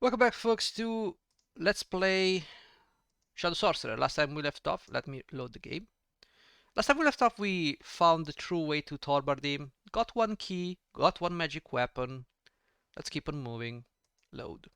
Welcome back, folks, to Let's Play Shadow Sorcerer. Last time we left off, let me load the game. Last time we left off, we found the true way to Torbardim, got one key, got one magic weapon. Let's keep on moving. Load.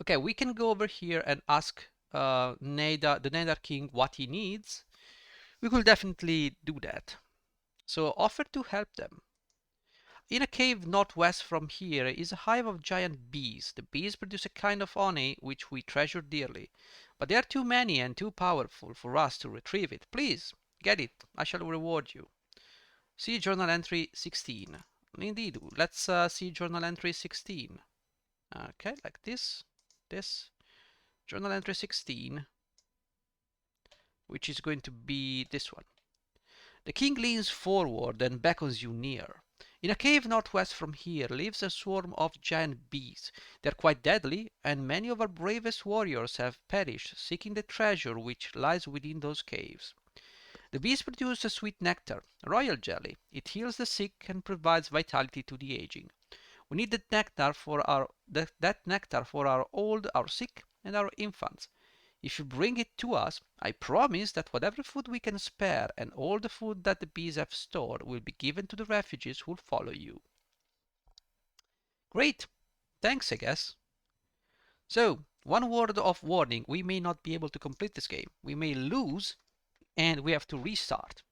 Okay, we can go over here and ask the Nadar King what he needs. We will definitely do that. So offer to help them. In a cave northwest from here is a hive of giant bees. The bees produce a kind of honey which we treasure dearly, but they are too many and too powerful for us to retrieve it. Please, get it. I shall reward you. See journal entry 16. Indeed, let's see journal entry 16. Okay, like this. Journal entry 16, which is going to be this one. The king leans forward and beckons you near. In a cave northwest from here lives a swarm of giant bees. They are quite deadly, and many of our bravest warriors have perished seeking the treasure which lies within those caves. The bees produce a sweet nectar, royal jelly. It heals the sick and provides vitality to the aging. We need that nectar for our old, our sick, and our infants. If you bring it to us, I promise that whatever food we can spare and all the food that the bees have stored will be given to the refugees who'll follow you. Great! Thanks, I guess. So, one word of warning, we may not be able to complete this game. We may lose and we have to restart.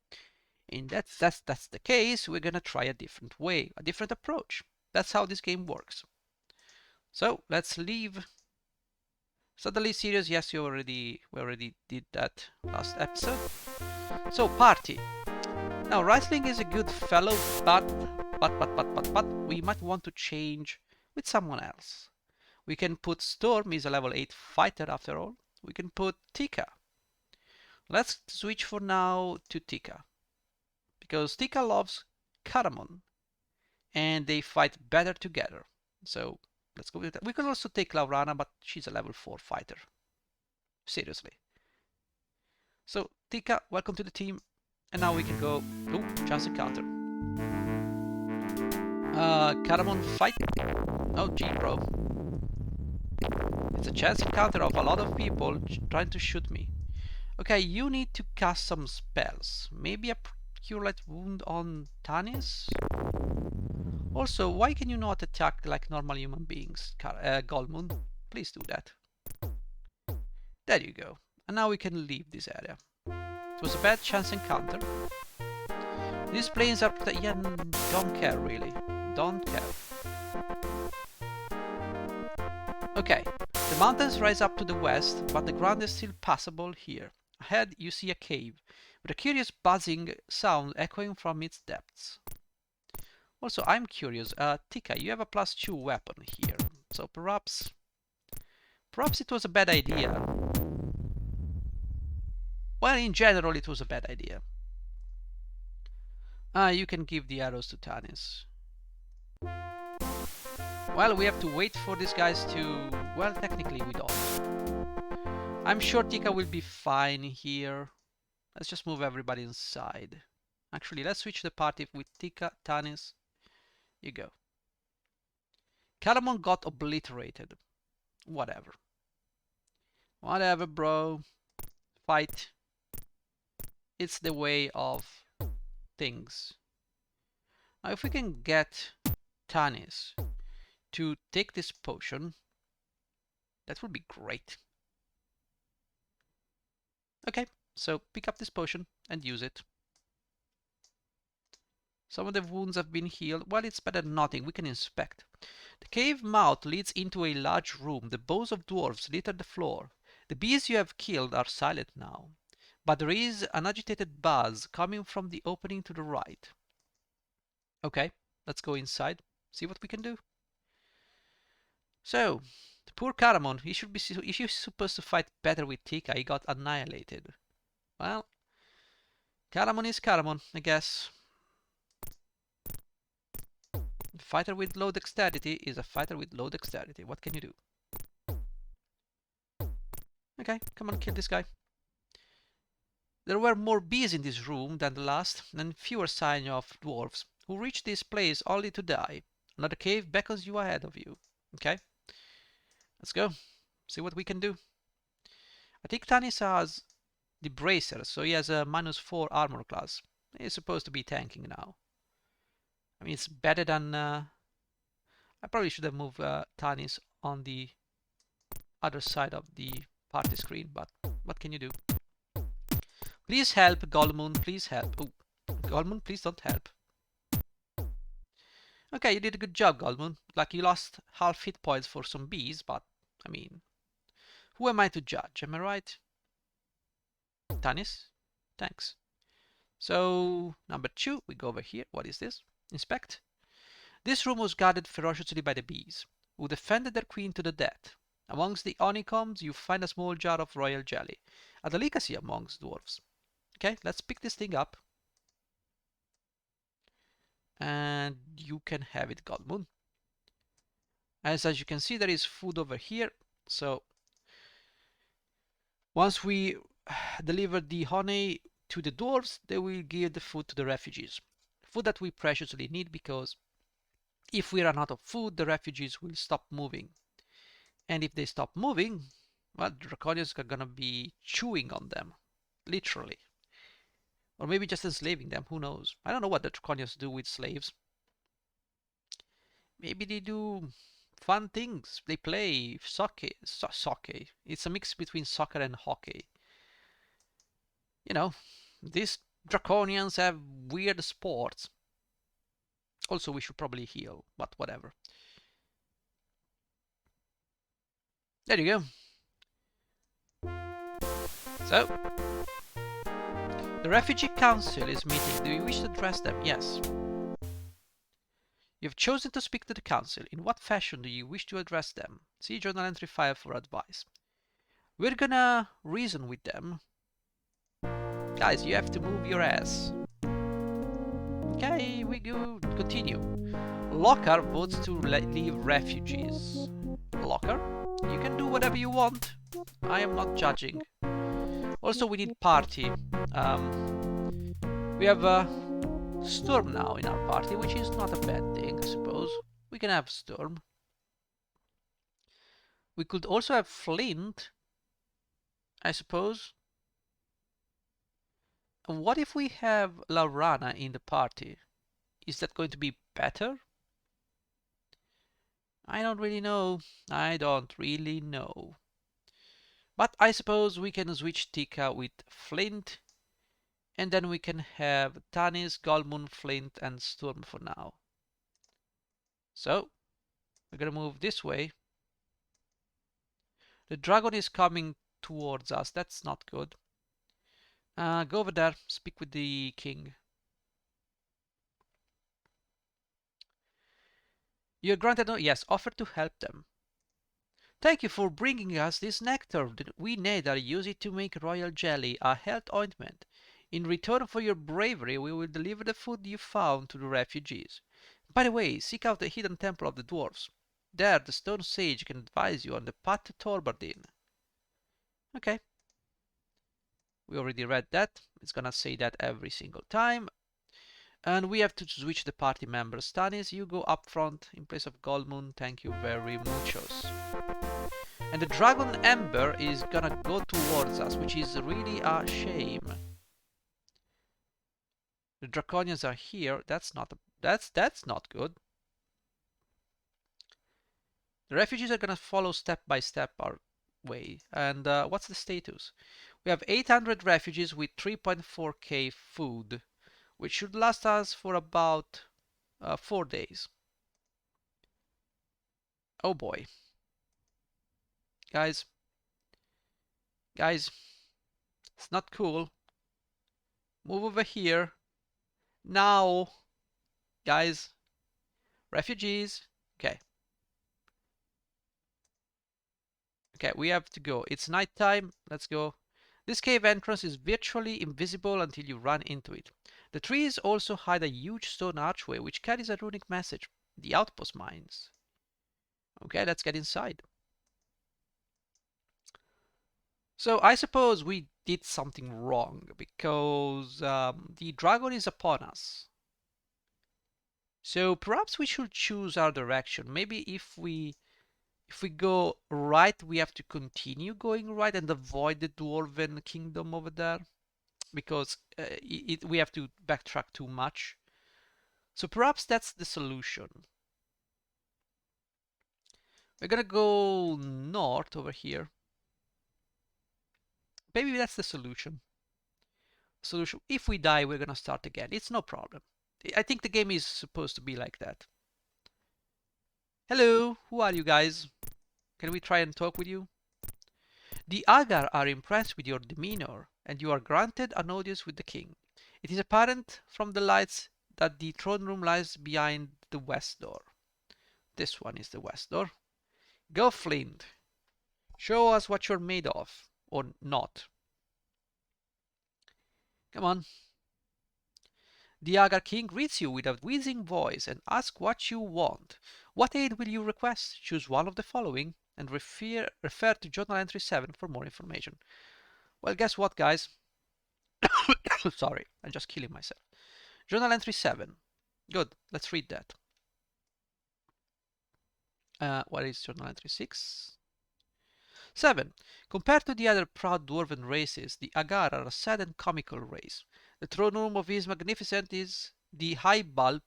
And that's the case, we're gonna try a different way, a different approach. That's how this game works. So, let's leave. Suddenly serious, yes, we already did that last episode. So party. Now Raisling is a good fellow, but we might want to change with someone else. We can put Storm, is a level 8 fighter after all. We can put Tika. Let's switch for now to Tika. Because Tika loves Karamon. And they fight better together. So let's go with that. We can also take Laurana, but she's a level 4 fighter. Seriously. So Tika, welcome to the team. And now we can go. Oh, chance encounter. Karamon fight. Oh, gee, bro. It's a chance encounter of a lot of people trying to shoot me. Okay, you need to cast some spells. Maybe a Cure Light Wound on Tanis? Also, why can you not attack like normal human beings, Goldmoon? Please do that. There you go. And now we can leave this area. It was a bad chance encounter. These plains are... yeah, don't care really. Don't care. Okay. The mountains rise up to the west, but the ground is still passable here. Ahead you see a cave, with a curious buzzing sound echoing from its depths. Also, I'm curious, Tika, you have a +2 weapon here, so perhaps it was a bad idea. Well, in general, it was a bad idea. You can give the arrows to Tanis. Well, we have to wait for these guys to... well, technically we don't. I'm sure Tika will be fine here. Let's just move everybody inside. Actually, let's switch the party with Tika, Tanis. You go. Karamon got obliterated. Whatever. Whatever, bro. Fight. It's the way of things. Now, if we can get Tanis to take this potion, that would be great. Okay, so pick up this potion and use it. Some of the wounds have been healed. Well, it's better than nothing. We can inspect. The cave mouth leads into a large room. The bows of dwarves litter the floor. The bees you have killed are silent now, but there is an agitated buzz coming from the opening to the right. Okay, let's go inside, see what we can do. So, the poor Karamon, he was supposed to fight better with Tika. He got annihilated. Well, Karamon is Karamon, I guess. A fighter with low dexterity is a fighter with low dexterity. What can you do? Okay, come on, kill this guy. There were more bees in this room than the last, and fewer signs of dwarves, who reached this place only to die. Another cave beckons you ahead of you. Okay? Let's go. See what we can do. I think Tanis has the bracer, so he has a -4 armor class. He's supposed to be tanking now. I mean, it's better than... I probably should have moved Tanis on the other side of the party screen, but what can you do? Please help, Golmoon, please help. Oh, Golmoon, please don't help. Okay, you did a good job, Golmoon. Like, you lost half hit points for some bees, but, I mean, who am I to judge, am I right? Tanis, thanks. So, number 2, we go over here. What is this? Inspect. This room was guarded ferociously by the bees, who defended their queen to the death. Amongst the honeycombs, you find a small jar of royal jelly, a delicacy amongst dwarves. Okay, let's pick this thing up. And you can have it, Godmoon. As you can see, there is food over here. So once we deliver the honey to the dwarves, they will give the food to the refugees. Food that we preciously need, because if we run out of food, the refugees will stop moving. And if they stop moving, well, the draconians are gonna be chewing on them, literally. Or maybe just enslaving them, who knows? I don't know what the draconians do with slaves. Maybe they do fun things. They play soccer. Soccer. It's a mix between soccer and hockey. You know, these draconians have weird sports. Also, we should probably heal, but whatever. There you go. So, the Refugee Council is meeting. Do you wish to address them? Yes. You've chosen to speak to the Council. In what fashion do you wish to address them? See Journal Entry 5 for advice. We're gonna reason with them. Guys, you have to move your ass. Okay, we go. Continue. Locker votes to leave refugees. Locker, you can do whatever you want. I am not judging. Also, we need party. We have Storm now in our party, which is not a bad thing, I suppose. We can have Storm. We could also have Flint, I suppose. What if we have Laurana in the party? Is that going to be better? I don't really know. I don't really know. But I suppose we can switch Tika with Flint, and then we can have Tanis, Golmoon, Flint, and Storm for now. So, we're gonna move this way. The dragon is coming towards us. That's not good. Go over there, speak with the king. You're granted, yes, offer to help them. Thank you for bringing us this nectar. We neither use it to make royal jelly, a health ointment. In return for your bravery, we will deliver the food you found to the refugees. By the way, seek out the hidden temple of the dwarves. There, the stone sage can advise you on the path to Torbardin. Okay. We already read that. It's gonna say that every single time. And we have to switch the party members. Tanis, you go up front in place of Goldmoon. Thank you very muchos. And the Dragon Ember is gonna go towards us, which is really a shame. The Draconians are here. That's not good. The refugees are gonna follow step by step our way. And what's the status? We have 800 refugees with 3.4k food, which should last us for about 4 days. Oh boy. Guys, it's not cool. Move over here. Now, guys. Refugees. Okay. Okay, we have to go. It's nighttime. Let's go. This cave entrance is virtually invisible until you run into it. The trees also hide a huge stone archway which carries a runic message. The outpost mines. Okay, let's get inside. So I suppose we did something wrong because the dragon is upon us. So perhaps we should choose our direction. Maybe if we If we go right, we have to continue going right and avoid the Dwarven Kingdom over there because we have to backtrack too much. So perhaps that's the solution. We're gonna go north over here. Maybe that's the solution. If we die, we're gonna start again. It's no problem. I think the game is supposed to be like that. Hello, who are you guys? Can we try and talk with you? The Agar are impressed with your demeanor, and you are granted an audience with the king. It is apparent from the lights that the throne room lies behind the west door. This one is the west door. Go, Flint. Show us what you're made of, or not. Come on. The Agar King greets you with a wheezing voice and asks what you want. What aid will you request? Choose one of the following and refer to Journal Entry 7 for more information. Well, guess what, guys? Sorry, I'm just killing myself. Journal Entry 7. Good, let's read that. What is Journal Entry 6? 7. Compared to the other proud dwarven races, the Agar are a sad and comical race. The throne room of His Magnificent is the High Bulb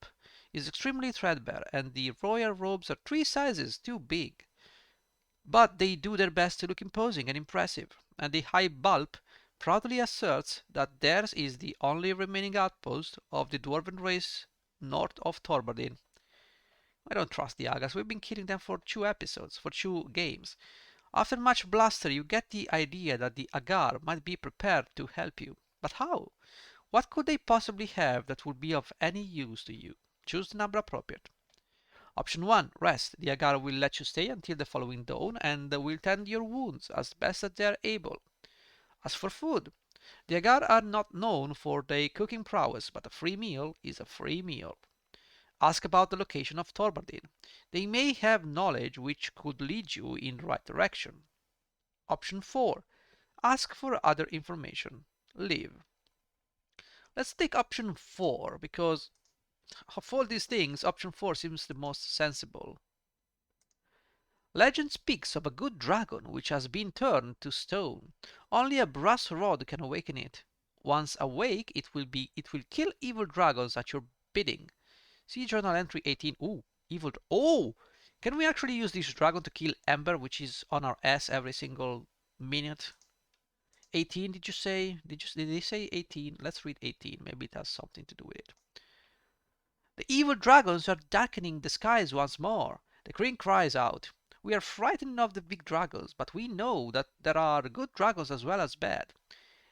is extremely threadbare, and the royal robes are 3 sizes too big. But they do their best to look imposing and impressive, and the High Bulb proudly asserts that theirs is the only remaining outpost of the dwarven race north of Torbadin. I don't trust the Agas. We've been killing them for 2 episodes, for 2 games. After much bluster, you get the idea that the Agar might be prepared to help you. But how? What could they possibly have that would be of any use to you? Choose the number appropriate. Option 1. Rest. The Agar will let you stay until the following dawn and will tend your wounds as best as they are able. As for food, the Agar are not known for their cooking prowess, but a free meal is a free meal. Ask about the location of Torbadin. They may have knowledge which could lead you in the right direction. Option 4. Ask for other information. Leave. Let's take option 4 because of all these things, option 4 seems the most sensible. Legend speaks of a good dragon which has been turned to stone. Only a brass rod can awaken it. Once awake, it will kill evil dragons at your bidding. See journal entry 18. Ooh, evil. Oh! Can we actually use this dragon to kill Ember, which is on our ass every single minute? 18, did you say? Did they say 18? Let's read 18. Maybe it has something to do with it. The evil dragons are darkening the skies once more. The king cries out. We are frightened of the big dragons, but we know that there are good dragons as well as bad.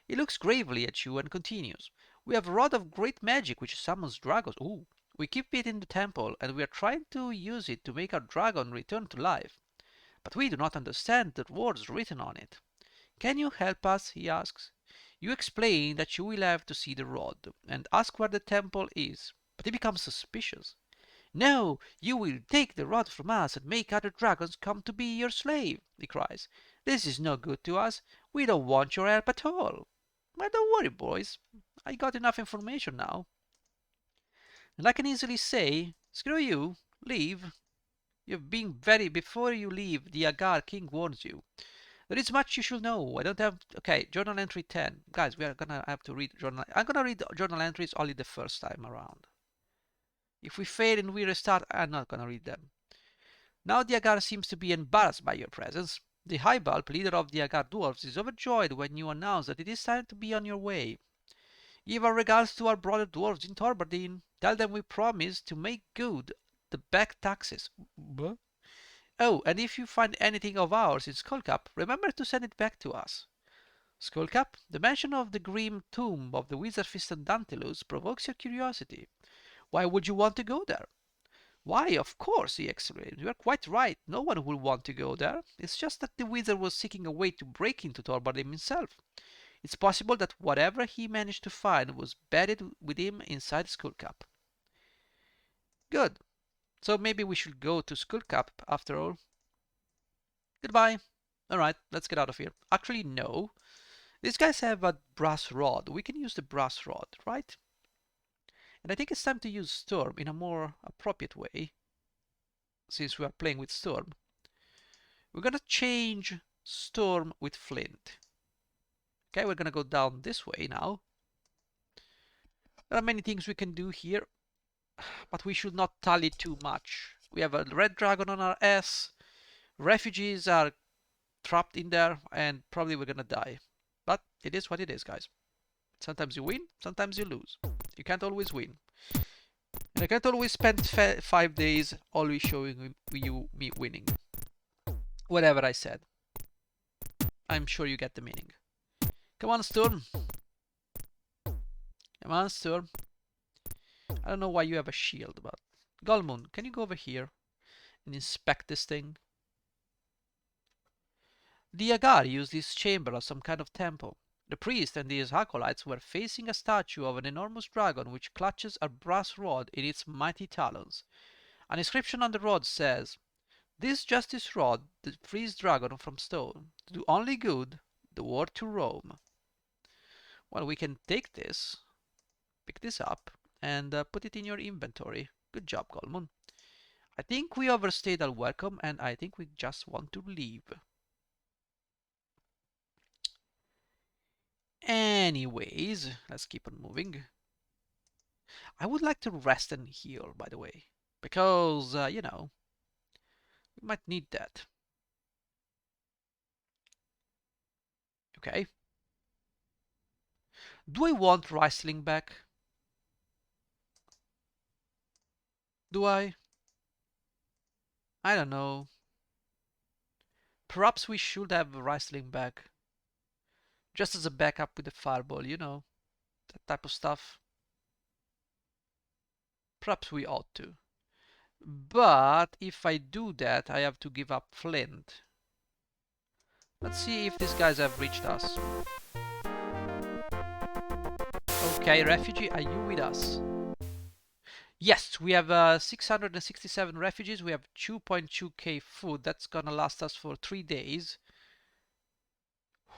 He looks gravely at you and continues. We have a rod of great magic which summons dragons. Ooh. We keep it in the temple, and we are trying to use it to make our dragon return to life. But we do not understand the words written on it. Can you help us? He asks. You explain that you will have to see the rod, and ask where the temple is. But he becomes suspicious. No, you will take the rod from us and make other dragons come to be your slave, he cries. This is no good to us. We don't want your help at all. Well, don't worry, boys. I got enough information now. And I can easily say, screw you, leave. You've been before you leave, the Agar King warns you. There is much you should know. I don't have, okay, journal entry 10. Guys, we are gonna have to read I'm gonna read journal entries only the first time around. If we fail and we restart, I'm not gonna read them. Now the Agar seems to be embarrassed by your presence. The High Bulb, leader of the Agar dwarves, is overjoyed when you announce that it is time to be on your way. Give our regards to our brother dwarves in Torbadin. Tell them we promise to make good the back taxes. What? Oh, and if you find anything of ours in Skullcap, remember to send it back to us. Skullcap, the mention of the grim tomb of the wizard fisted Dantilus provokes your curiosity. Why would you want to go there? Why, of course, he exclaimed. You are quite right. No one will want to go there. It's just that the wizard was seeking a way to break into Torbadim himself. It's possible that whatever he managed to find was bedded with him inside Skullcap. Good. So maybe we should go to Skullcap after all. Goodbye. Alright, let's get out of here. Actually, no. These guys have a brass rod. We can use the brass rod, right? And I think it's time to use Storm in a more appropriate way, since we are playing with Storm. We're gonna change Storm with Flint. Okay, we're gonna go down this way now. There are many things we can do here, but we should not tally too much. We have a red dragon on our ass. Refugees are trapped in there, and probably we're gonna die. But it is what it is, guys. Sometimes you win, sometimes you lose. You can't always win. And I can't always spend 5 days always showing you me winning. Whatever I said. I'm sure you get the meaning. Come on, Storm. Come on, Storm. I don't know why you have a shield, but... Galmoon, can you go over here and inspect this thing? The Agar used this chamber as some kind of temple. The priest and his acolytes were facing a statue of an enormous dragon which clutches a brass rod in its mighty talons. An inscription on the rod says, "This justice rod that frees dragon from stone, to do only good, the word to Rome." Well, we can take this, pick this up, and put it in your inventory. Good job, Galmoon. I think we overstayed our welcome, and I think we just want to leave. Anyways, let's keep on moving. I would like to rest and heal, by the way, because, you know, we might need that. Okay. Do I want wrestling back? Do I? I don't know. Perhaps we should have wrestling back. Just as a backup with the fireball, you know, that type of stuff. Perhaps we ought to. But if I do that, I have to give up Flint. Let's see if these guys have reached us. Okay, refugee, are you with us? Yes, we have 667 refugees. We have 2.2k food. That's gonna last us for 3 days.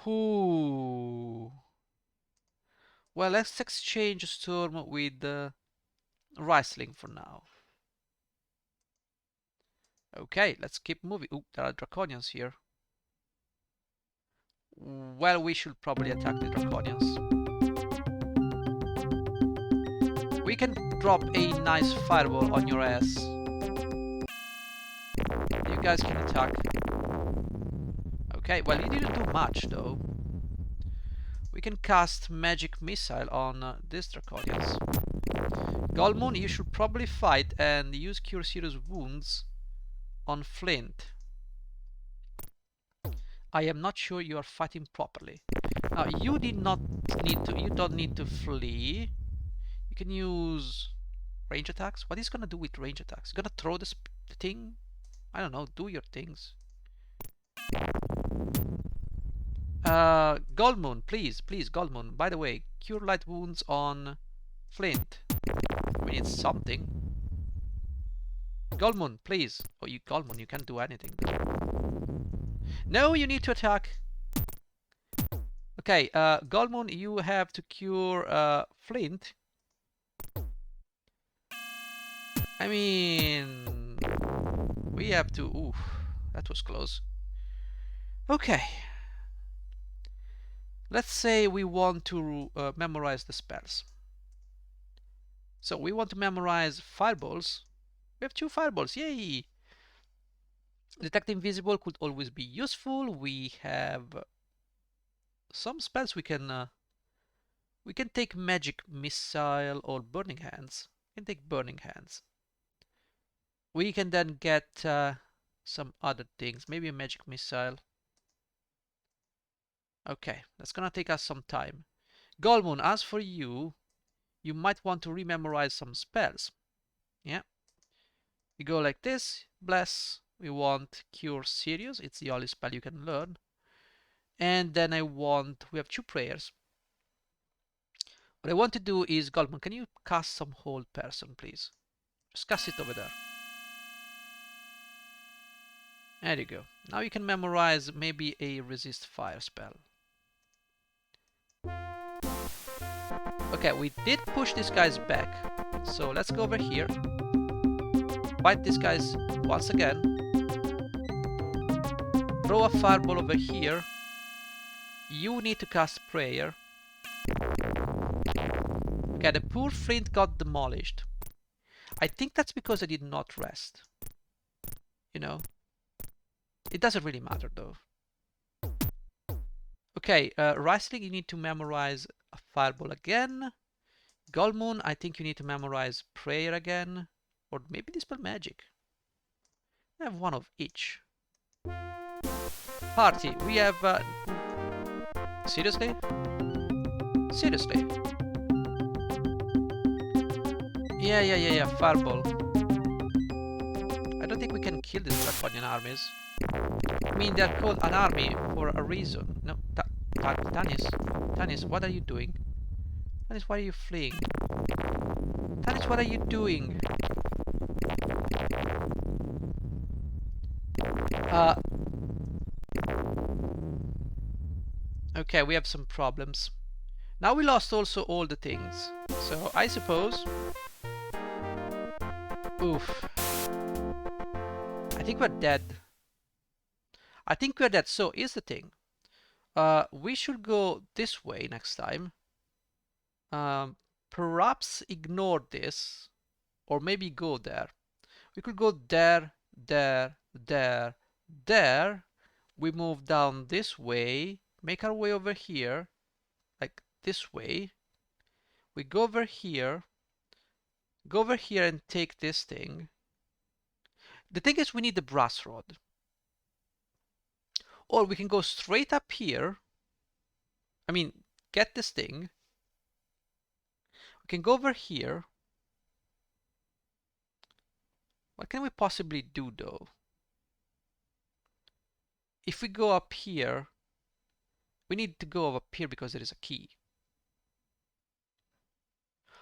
Ooh. Well, let's exchange Storm with Riesling for now. Okay, let's keep moving. Ooh, there are Draconians here. Well, we should probably attack the Draconians. We can drop a nice fireball on your ass. You guys can attack. Okay, well, you didn't do much, though. We can cast Magic Missile on these Draconians. Galmoon, you should probably fight and use Cure Serious Wounds on Flint. I am not sure you are fighting properly. Now, you don't need to flee. You can use range attacks. What is gonna do with range attacks? Gonna throw the thing? I don't know, do your things. Galmoon, please, Galmoon. By the way, cure light wounds on Flint. I mean, it's something. Galmoon, please. Oh, Galmoon, you can't do anything. No, you need to attack. Okay, Galmoon, you have to cure Flint. I mean, we have to... Ooh, that was close. Okay. Let's say we want to memorize the spells. So we want to memorize fireballs. We have 2 fireballs, yay! Detect Invisible could always be useful. We have some spells we can take Magic Missile or Burning Hands. We can take Burning Hands. We can then get some other things, maybe a Magic Missile. Okay, that's gonna take us some time. Galmoon, as for you, you might want to rememorize some spells. Yeah. We go like this, Bless. We want Cure Serious, it's the only spell you can learn. And then we have 2 prayers. What I want to do is, Galmoon, can you cast some Hold Person, please? Just cast it over there. There you go. Now you can memorize maybe a Resist Fire spell. Okay, we did push these guys back. So let's go over here. Fight these guys once again. throw a fireball over here. You need to cast prayer. Okay, the poor flint got demolished. I think that's because I did not rest. You know? It doesn't really matter though. Okay, Wrestling, you need to memorize a fireball again. Gold I think you need to memorize prayer again. Or maybe dispel magic. I have one of each. Party, we have... Seriously? Seriously? Yeah, fireball. I don't think we can kill these draconian armies. I mean, they're called an army for a reason. No, Tanis, what are you doing? Tanis, why are you fleeing? Tanis, what are you doing? Okay, we have some problems. Now we lost also all the things. So I suppose... Oof. I think we're dead. I think we're dead. So here's the thing. We should go this way next time. Perhaps ignore this. Or maybe go there. We could go there, there, there, there. We move down this way. Make our way over here. Like this way. We go over here. Go over here and take this thing. The thing is, we need the brass rod. Or we can go straight up here. I mean, get this thing. We can go over here. What can we possibly do though? If we go up here, we need to go up here because there is a key.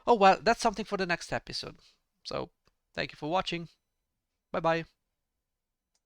Oh well, that's something for the next episode. So, thank you for watching. Bye bye.